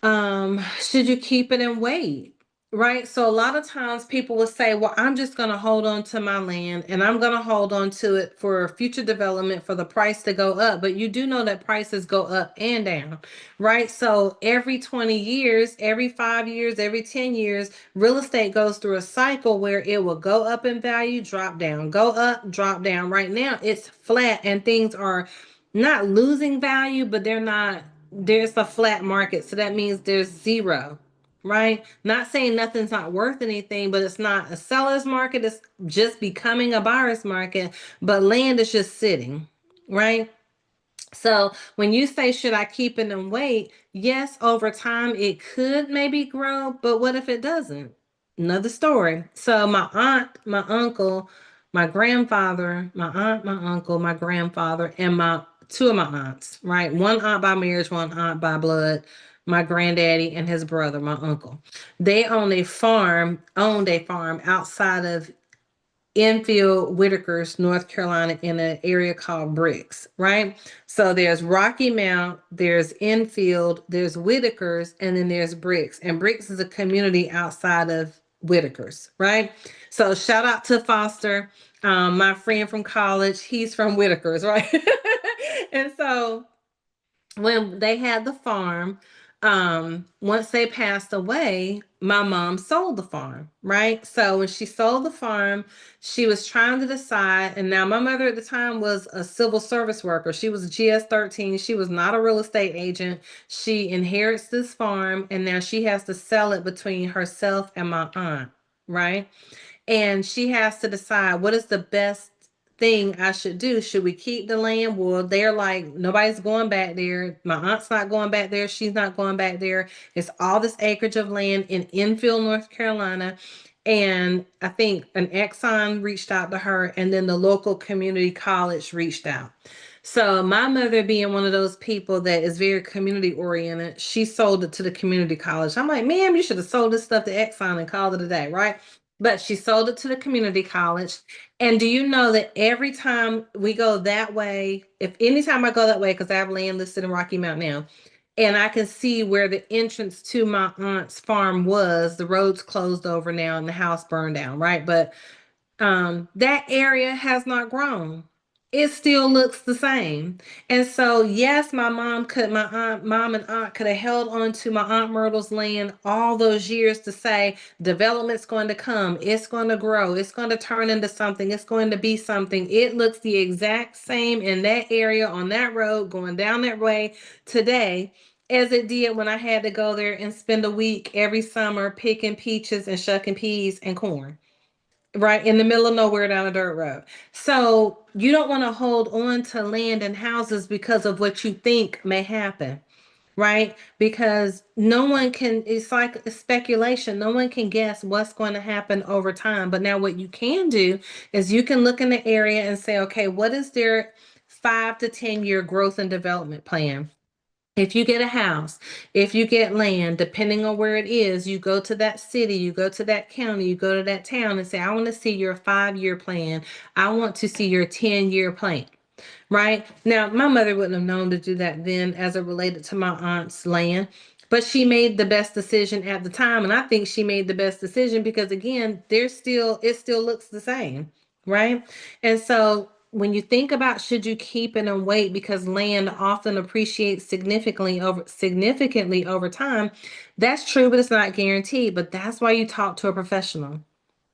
should you keep it and wait? Right. So a lot of times people will say, well, I'm just going to hold on to my land and I'm going to hold on to it for future development for the price to go up. But you do know that prices go up and down, right? So every 20 years, every 5 years, every 10 years, real estate goes through a cycle where it will go up in value, drop down, go up, drop down. Right now it's flat and things are not losing value, but there's a flat market. So that means there's zero, right? Not saying nothing's not worth anything, but it's not a seller's market. It's just becoming a buyer's market, but land is just sitting, right? So when you say, should I keep it and wait? Yes, over time it could maybe grow, but what if it doesn't? Another story. So my aunt, my uncle, my grandfather, my aunt, my uncle, my grandfather, and my two of my aunts, right? One aunt by marriage, one aunt by blood, my granddaddy and his brother, my uncle. They owned a farm outside of Enfield, Whitakers, North Carolina, in an area called Bricks, right? So there's Rocky Mount, there's Enfield, there's Whitakers, and then there's Bricks. And Bricks is a community outside of Whitakers, right? So shout out to Foster, my friend from college. He's from Whitakers, right? And so when they had the farm, once they passed away, my mom sold the farm, right? So when she sold the farm, she was trying to decide. And now my mother at the time was a civil service worker. She was a GS-13. She was not a real estate agent. She inherits this farm, and now she has to sell it between herself and my aunt, right? And she has to decide what is the best thing I should do. Should we keep the land? Well, they're like, nobody's going back there. My aunt's not going back there. She's not going back there. It's all this acreage of land in Enfield, North Carolina. And I think an Exxon reached out to her, and then the local community college reached out. So my mother, being one of those people that is very community oriented, she sold it to the community college. I'm like, ma'am, you should have sold this stuff to Exxon and called it a day, right? But she sold it to the community college. And do you know that every time we go that way, if anytime I go that way, because I have land listed in Rocky Mount now, and I can see where the entrance to my aunt's farm was, the road's closed over now and the house burned down, right? But that area has not grown. It still looks the same. And so, yes, mom and aunt could have held on to my Aunt Myrtle's land all those years to say, development's going to come, it's going to grow, it's going to turn into something, it's going to be something. It looks the exact same in that area on that road going down that way today as it did when I had to go there and spend a week every summer picking peaches and shucking peas and corn, right in the middle of nowhere down a dirt road. So you don't want to hold on to land and houses because of what you think may happen, right? Because no one can, it's like a speculation. No one can guess what's going to happen over time. But now what you can do is you can look in the area and say, okay, what is their 5 to 10 year growth and development plan? If you get a house, if you get land, depending on where it is, you go to that city, you go to that county, you go to that town and say, I want to see your 5 year plan. I want to see your 10 year plan. Right now, my mother wouldn't have known to do that then as it related to my aunt's land, but she made the best decision at the time. And I think she made the best decision because, again, it still looks the same. Right. And so when you think about should you keep it and wait because land often appreciates significantly over time, that's true, but it's not guaranteed. But that's why you talk to a professional.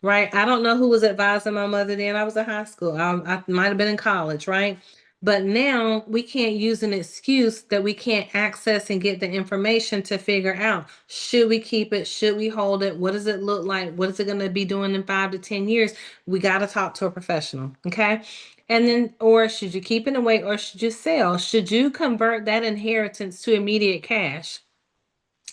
Right. I don't know who was advising my mother then. I was in high school. I might have been in college. Right. But now we can't use an excuse that we can't access and get the information to figure out, should we keep it? Should we hold it? What does it look like? What is it going to be doing in 5 to 10 years? We got to talk to a professional. Okay. And then, or should you keep it away or should you sell? Should you convert that inheritance to immediate cash?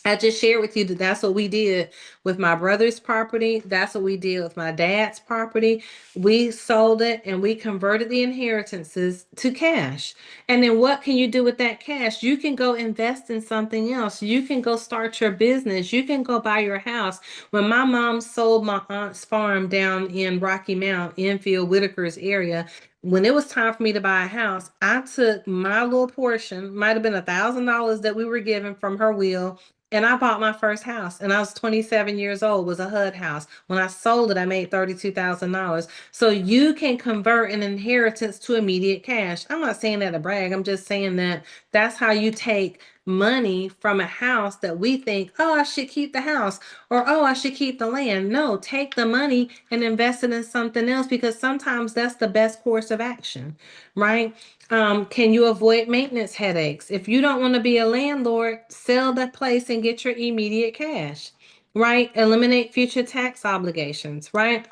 I just shared with you that that's what we did with my brother's property. That's what we did with my dad's property. We sold it and we converted the inheritances to cash. And then what can you do with that cash? You can go invest in something else. You can go start your business. You can go buy your house. When my mom sold my aunt's farm down in Rocky Mount, Enfield, Whitaker's area, when it was time for me to buy a house, I took my little portion, might have been $1,000 that we were given from her will, and I bought my first house and I was 27 years old, was a HUD house. When I sold it, I made $32,000. So you can convert an inheritance to immediate cash. I'm not saying that to brag. I'm just saying that that's how you take money from a house that we think, oh, I should keep the house, or oh, I should keep the land. No, take the money and invest it in something else, because sometimes that's the best course of action, right? Can you avoid maintenance headaches? If you don't want to be a landlord, sell the place and get your immediate cash, right? Eliminate future tax obligations, right?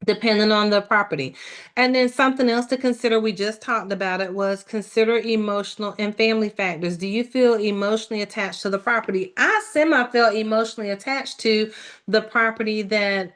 Depending on the property. And then something else to consider, we just talked about it, was consider emotional and family factors. Do you feel emotionally attached to the property? I semi felt emotionally attached to the property that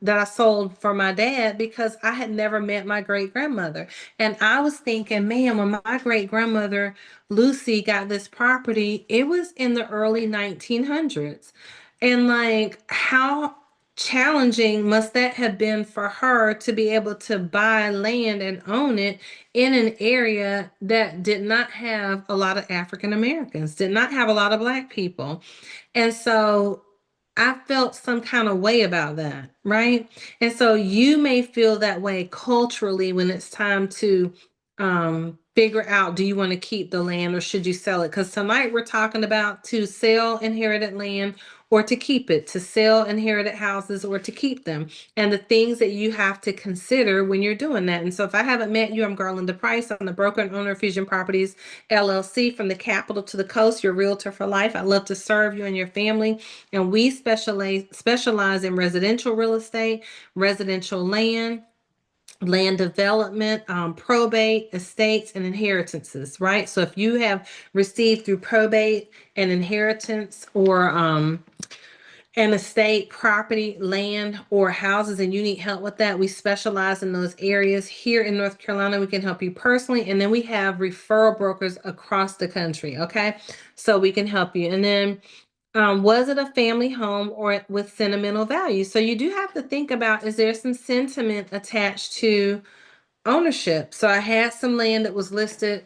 I sold for my dad, because I had never met my great grandmother. And I was thinking, man, when my great grandmother Lucy got this property, it was in the early 1900s. And like, how challenging must that have been for her to be able to buy land and own it in an area that did not have a lot of African Americans, did not have a lot of Black people. And so I felt some kind of way about that, right? And so you may feel that way culturally when it's time to figure out, do you want to keep the land or should you sell it? Because tonight we're talking about to sell inherited land or to keep it, to sell inherited houses or to keep them, and the things that you have to consider when you're doing that. And so if I haven't met you, I'm Garlinda Price. I'm the broker and owner of Fusion Properties LLC, from the capital to the coast, your realtor for life. I love to serve you and your family. And we specialize in residential real estate, residential land development, probate, estates, and inheritances, right? So if you have received through probate and inheritance, or an estate, property, land, or houses, and you need help with that, we specialize in those areas. Here in North Carolina, we can help you personally. And then we have referral brokers across the country, okay? So we can help you. And then was it a family home or with sentimental value? So you do have to think about, is there some sentiment attached to ownership? So I had some land that was listed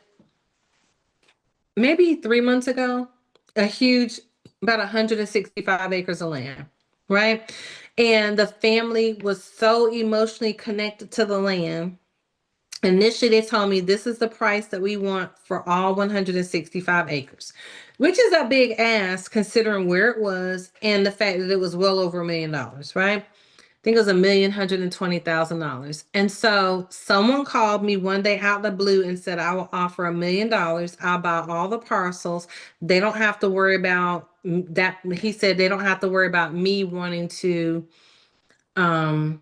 maybe 3 months ago, a huge, about 165 acres of land, right? And the family was so emotionally connected to the land. Initially, they told me this is the price that we want for all 165 acres, which is a big ask considering where it was and the fact that it was well over $1 million, right? I think it was $1,120,000. And so someone called me one day out of the blue and said, I will offer $1 million. I'll buy all the parcels. They don't have to worry about that. He said they don't have to worry about me wanting to um,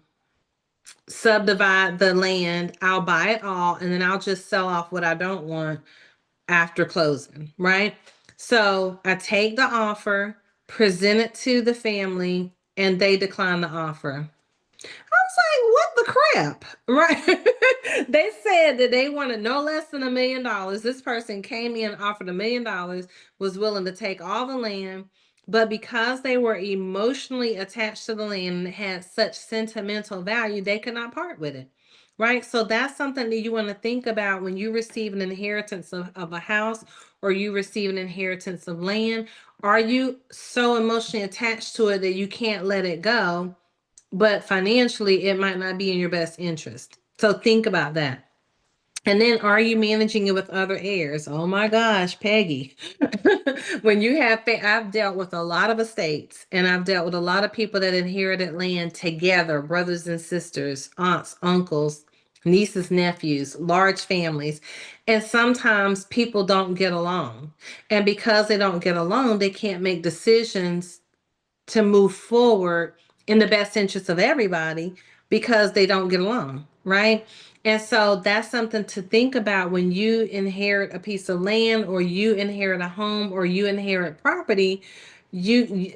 subdivide the land. I'll buy it all and then I'll just sell off what I don't want after closing, right? So I take the offer, present it to the family, and they decline the offer. I was like, what the crap? Right? They said that they wanted no less than $1 million. This person came in, offered $1 million, was willing to take all the land. But because they were emotionally attached to the land and had such sentimental value, they could not part with it. Right? So that's something that you want to think about when you receive an inheritance of a house, or you receive an inheritance of land. Are you so emotionally attached to it that you can't let it go? But financially, it might not be in your best interest. So think about that. And then, are you managing it with other heirs? Oh my gosh, Peggy. When you have, I've dealt with a lot of estates and I've dealt with a lot of people that inherited land together, brothers and sisters, aunts, uncles, nieces, nephews, large families. And sometimes people don't get along. And because they don't get along, they can't make decisions to move forward in the best interest of everybody because they don't get along, right? And so that's something to think about when you inherit a piece of land or you inherit a home or you inherit property. You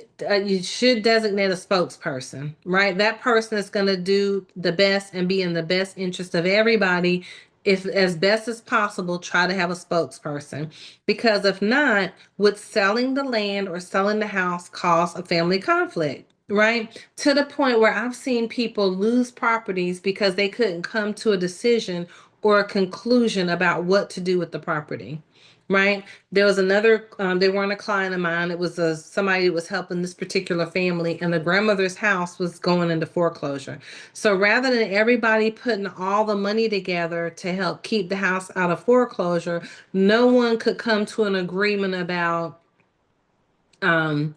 should designate a spokesperson, right? That person is going to do the best and be in the best interest of everybody. If as best as possible, try to have a spokesperson, because if not, would selling the land or selling the house cause a family conflict? Right? To the point where I've seen people lose properties because they couldn't come to a decision or a conclusion about what to do with the property. Right? There was another, they weren't a client of mine. It was somebody who was helping this particular family, and the grandmother's house was going into foreclosure. So rather than everybody putting all the money together to help keep the house out of foreclosure, no one could come to an agreement about um,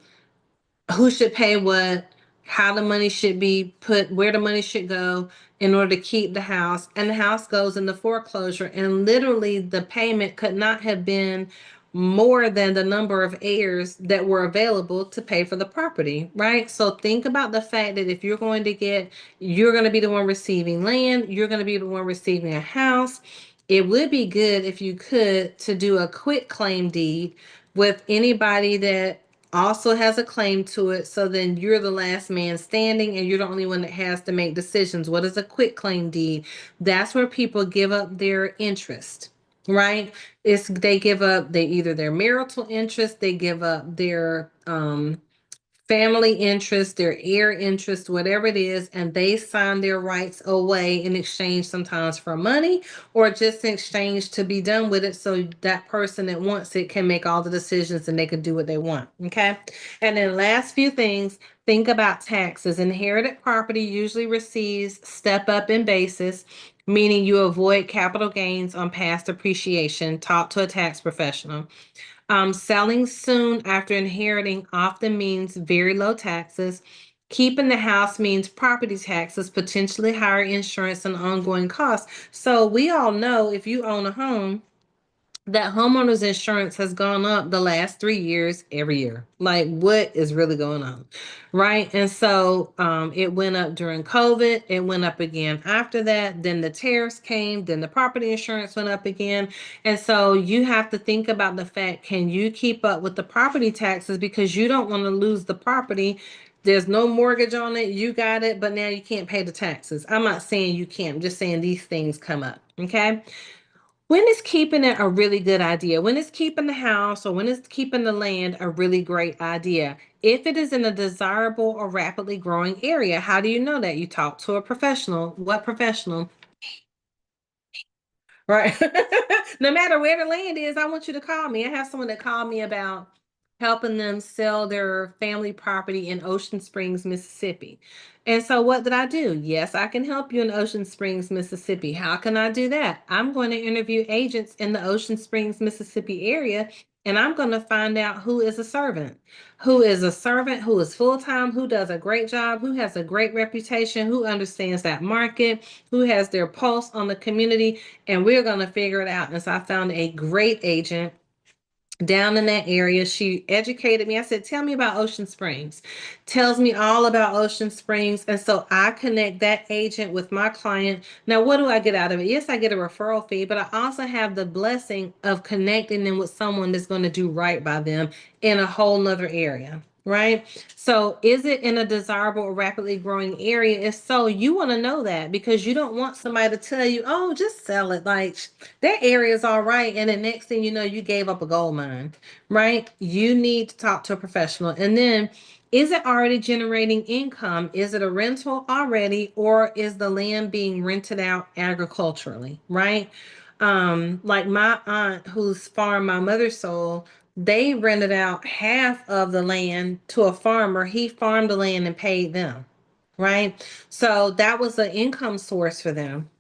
who should pay what, how the money should be put, where the money should go in order to keep the house. And the house goes into foreclosure, and literally the payment could not have been more than the number of heirs that were available to pay for the property, right? So think about the fact that if you're going to be the one receiving land, you're going to be the one receiving a house. It would be good if you could to do a quick claim deed with anybody that also has a claim to it. So then you're the last man standing and you're the only one that has to make decisions. What is a quick claim deed? That's where people give up their interest, right? They give up they either their marital interest, they give up their family interest, their heir interest, whatever it is, and they sign their rights away in exchange sometimes for money or just in exchange to be done with it so that person that wants it can make all the decisions and they can do what they want. Okay. And then last few things, think about taxes. Inherited property usually receives step up in basis, meaning you avoid capital gains on past appreciation. Talk to a tax professional. Selling soon after inheriting often means very low taxes. Keeping the house means property taxes, potentially higher insurance, and ongoing costs. So we all know if you own a home, that homeowners insurance has gone up the last 3 years every year. Like, what is really going on? Right. And so it went up during COVID. It went up again after that. Then the tariffs came. Then the property insurance went up again. And so you have to think about the fact, can you keep up with the property taxes? Because you don't want to lose the property. There's no mortgage on it. You got it, but now you can't pay the taxes. I'm not saying you can't. I'm just saying these things come up. Okay. When is keeping it a really good idea? When is keeping the house or when is keeping the land a really great idea? If it is in a desirable or rapidly growing area, how do you know that? You talk to a professional. What professional? Right. No matter where the land is, I want you to call me. I have someone that called me about helping them sell their family property in Ocean Springs, Mississippi. And so what did I do? Yes, I can help you in Ocean Springs, Mississippi. How can I do that? I'm going to interview agents in the Ocean Springs, Mississippi area, and I'm going to find out who is full time, who does a great job, who has a great reputation, who understands that market, who has their pulse on the community, and we're going to figure it out. And so I found a great agent down in that area. She educated me. I said, tell me about Ocean Springs. Tells me all about Ocean Springs. And so I connect that agent with my client. Now, what do I get out of it? Yes, I get a referral fee, but I also have the blessing of connecting them with someone that's going to do right by them in a whole nother area. Right. So is it in a desirable or rapidly growing area? If so, you want to know that because you don't want somebody to tell you, oh, just sell it. Like that area is all right. And the next thing you know, you gave up a gold mine, right? You need to talk to a professional. And then is it already generating income? Is it a rental already, or is the land being rented out agriculturally, right? Like my aunt whose farm my mother sold, they rented out half of the land to a farmer. He farmed the land and paid them, right? So that was an income source for them.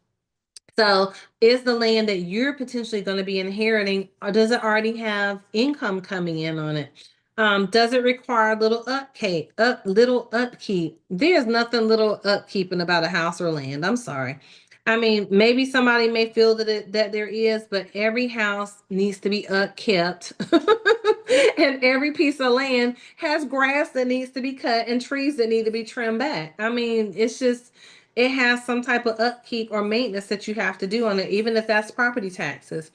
So, is the land that you're potentially going to be inheriting, or does it already have income coming in on it? Does it require little upkeep? There's nothing little upkeeping about a house or land. I'm sorry. I mean, maybe somebody may feel that there is, but every house needs to be upkept, and every piece of land has grass that needs to be cut and trees that need to be trimmed back. I mean, it's just it has some type of upkeep or maintenance that you have to do on it, even if that's property taxes.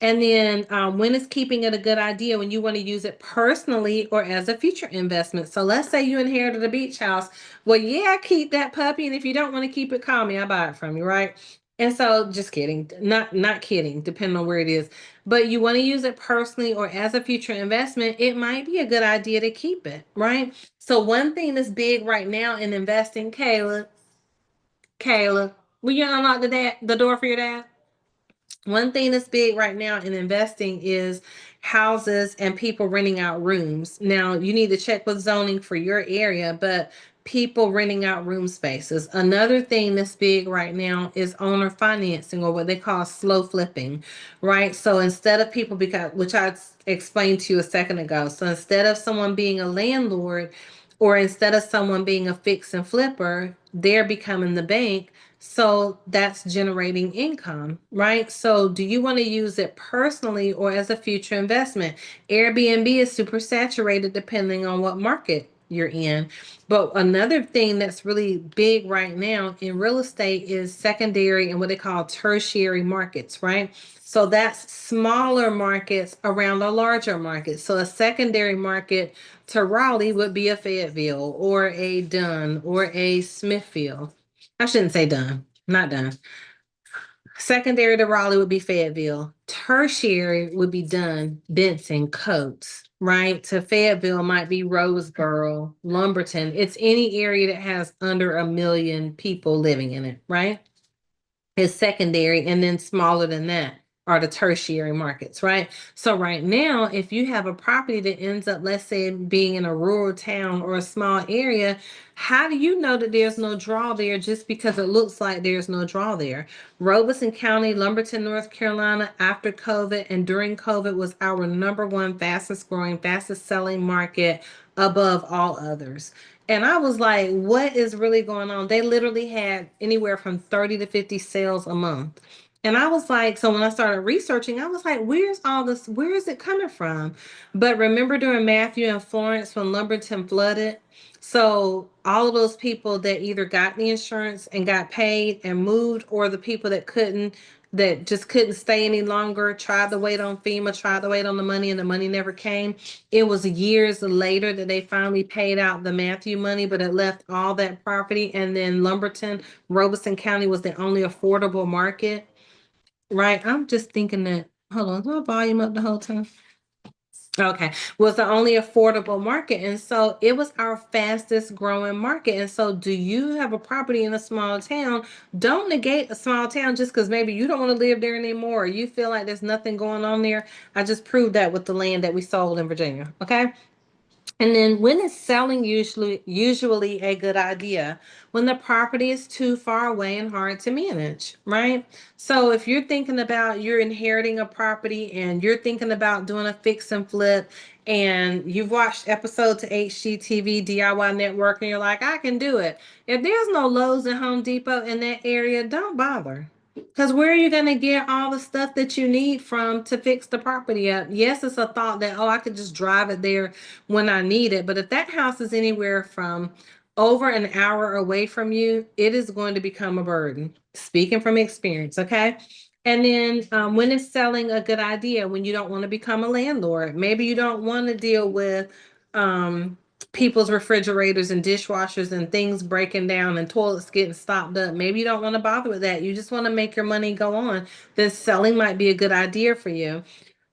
And then when is keeping it a good idea? When you want to use it personally or as a future investment. So let's say you inherited a beach house. Well, yeah, keep that puppy. And if you don't want to keep it, call me. I'll buy it from you, right? And so just kidding. Not kidding, depending on where it is. But you want to use it personally or as a future investment, it might be a good idea to keep it, right? So one thing that's big right now in investing, Kayla, will you unlock the door for your dad? One thing that's big right now in investing is houses and people renting out rooms. Now, you need to check with zoning for your area, but people renting out room spaces. Another thing that's big right now is owner financing, or what they call slow flipping, right? So instead of people, because which I explained to you a second ago, so instead of someone being a landlord, or instead of someone being a fix and flipper, they're becoming the bank. So that's generating income, right? So do you want to use it personally or as a future investment? Airbnb is super saturated depending on what market you're in. But another thing that's really big right now in real estate is secondary and what they call tertiary markets, right? So that's smaller markets around a larger market. So a secondary market to Raleigh would be a Fayetteville or a Dunn or a Smithfield. I shouldn't say Dunn, not Dunn. Secondary to Raleigh would be Fayetteville. Tertiary would be Dunn, Benson, Coates, right? To Fayetteville might be Roseboro, Lumberton. It's any area that has under 1 million people living in it, right? Is secondary, and then smaller than that are the tertiary markets, right? So right now, if you have a property that ends up, let's say, being in a rural town or a small area, how do you know that there's no draw there just because it looks like there's no draw there? Robeson County, Lumberton, North Carolina, after COVID and during COVID was our number one fastest growing, fastest selling market above all others. And I was like, what is really going on? They literally had anywhere from 30 to 50 sales a month. And I was like, so when I started researching, I was like, where's all this? Where is it coming from? But remember during Matthew and Florence when Lumberton flooded? So all of those people that either got the insurance and got paid and moved, or the people that couldn't, that just couldn't stay any longer, tried to wait on FEMA, tried to wait on the money, and the money never came. It was years later that they finally paid out the Matthew money, but it left all that property. And then Lumberton, Robeson County was the only affordable market, right? I'm just thinking that, hold on, is my volume up the whole time? Okay, was the only affordable market. And so it was our fastest growing market. And so, do you have a property in a small town? Don't negate a small town just because maybe you don't want to live there anymore, or you feel like there's nothing going on there. I just proved that with the land that we sold in Virginia. Okay. And then when is selling usually a good idea? When the property is too far away and hard to manage, right? So if you're thinking about you're inheriting a property and you're thinking about doing a fix and flip, and you've watched episodes of HGTV DIY Network and you're like, I can do it. If there's no Lowe's and Home Depot in that area, don't bother. Because where are you going to get all the stuff that you need from to fix the property up? Yes, it's a thought that, oh, I could just drive it there when I need it. But if that house is anywhere from over an hour away from you, it is going to become a burden. Speaking from experience, okay? And then when is selling a good idea? When you don't want to become a landlord. Maybe you don't want to deal with um, people's refrigerators and dishwashers and things breaking down and toilets getting stopped up. Maybe you don't want to bother with that. You just want to make your money go on. Then selling might be a good idea for you.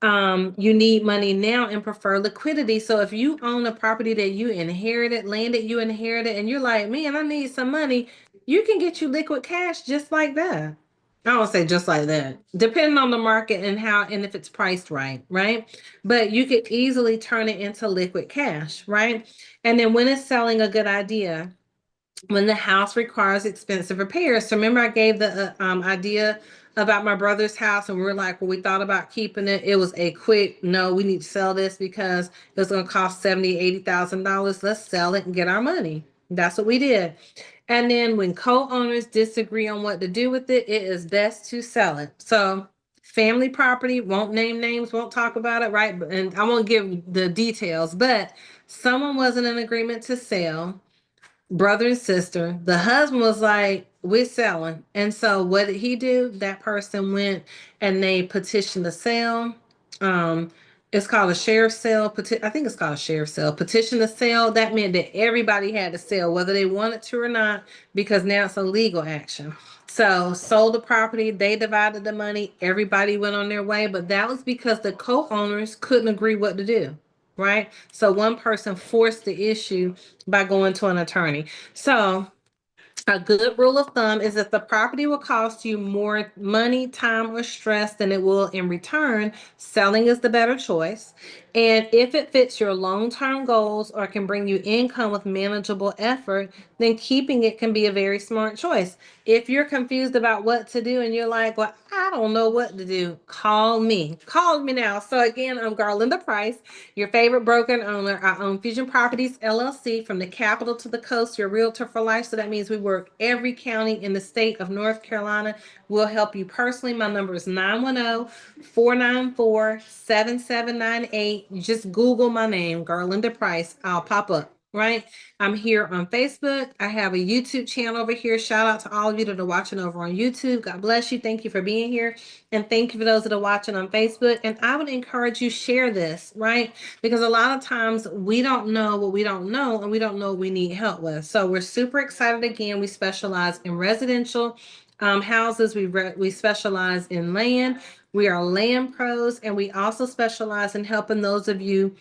You need money now and prefer liquidity. So if you own a property that you inherited, land that you inherited, and you're like, man, I need some money, you can get you liquid cash just like that. I don't say just like that, depending on the market and how and if it's priced right, right? But you could easily turn it into liquid cash, right? And then when is selling a good idea? When the house requires expensive repairs. So remember I gave the idea about my brother's house and we are like, well, we thought about keeping it. It was a quick, no, we need to sell this because it was going to cost $70,000, $80,000. Let's sell it and get our money. That's what we did. And then when co-owners disagree on what to do with it, it is best to sell it. So family property, won't name names, won't talk about it, right? And I won't give the details, but someone wasn't in agreement to sell, brother and sister. The husband was like, we're selling. And so what did he do? That person went and they petitioned the sale. Um, it's called a sheriff sale. I think it's called a sheriff sale. Petition the sale. That meant that everybody had to sell, whether they wanted to or not, because now it's a legal action. So sold the property, they divided the money, everybody went on their way. But that was because the co-owners couldn't agree what to do. Right. So one person forced the issue by going to an attorney. So a good rule of thumb is that the property will cost you more money, time, or stress than it will in return. Selling is the better choice. And if it fits your long-term goals or can bring you income with manageable effort, then keeping it can be a very smart choice. If you're confused about what to do and you're like, well, I don't know what to do, call me. Call me now. So again, I'm Garlinda Price, your favorite broker and owner. I own Fusion Properties LLC, from the capital to the coast, your realtor for life. So that means we work every county in the state of North Carolina. We'll help you personally. My number is 910-494-7798. You just Google my name, Garlinda Price. I'll pop up. Right. I'm here on Facebook. I have a YouTube channel over here. Shout out to all of you that are watching over on YouTube. God bless you. Thank you for being here. And thank you for those that are watching on Facebook. And I would encourage you, share this, right? Because a lot of times we don't know what we don't know, and we don't know what we need help with. So we're super excited. Again, we specialize in residential houses. We specialize in land. We are land pros, and we also specialize in helping those of you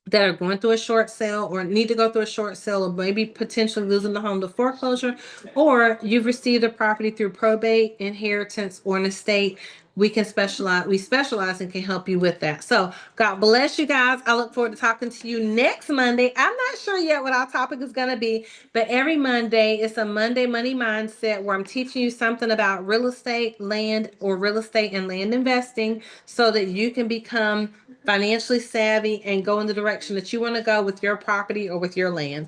that are going through a short sale or need to go through a short sale, or maybe potentially losing the home to foreclosure, or you've received a property through probate, inheritance, or an estate. We specialize and can help you with that. So God bless you guys. I look forward to talking to you next Monday. I'm not sure yet what our topic is going to be, but every Monday it's a Monday Money Mindset, where I'm teaching you something about real estate, land, or real estate and land investing, so that you can become financially savvy and go in the direction that you want to go with your property or with your land.